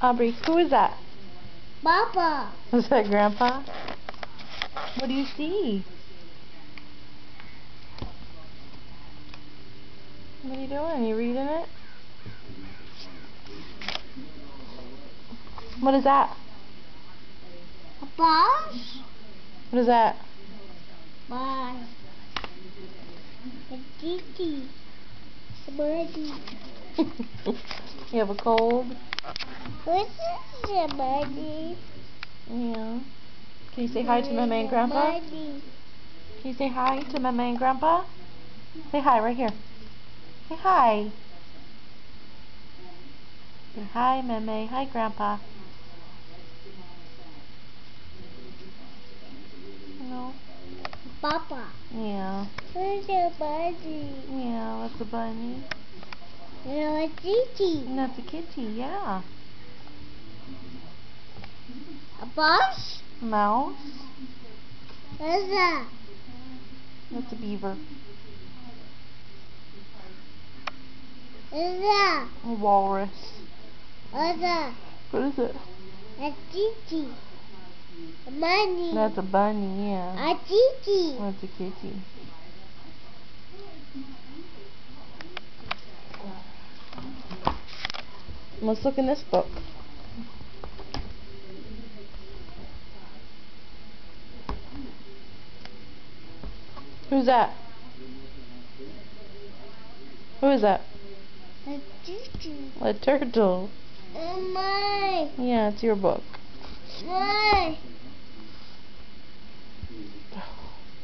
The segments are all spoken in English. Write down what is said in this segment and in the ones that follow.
Aubrey, who is that? Papa. Is that Grandpa? What do you see? What are you doing? Are you reading it? What is that? A bus? What is that? Bus. A titi. A birdie. You have a cold? What is a birdie? Yeah. Can you say hi to Mama and Grandpa? Birdie. Can you say hi to Mama and Grandpa? Say hi right here. Say hi. Say hi, Mama. Hi, Grandpa. No. Papa. Yeah. Where's a birdie? Yeah, that's a bunny. No, a titi. And that's a kitty, yeah. A bus? Mouse. What's that? That's a beaver. What's that? A walrus. What's that? What is it? A titi. A bunny. That's a bunny, yeah. A titi. That's a kitty. Let's look in this book. Who's that? Who is that? A titi. A turtle. My. Yeah, it's your book. My.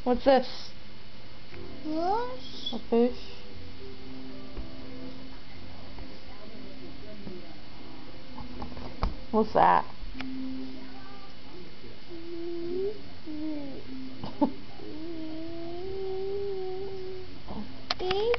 What's this? What? A fish? What's that? Big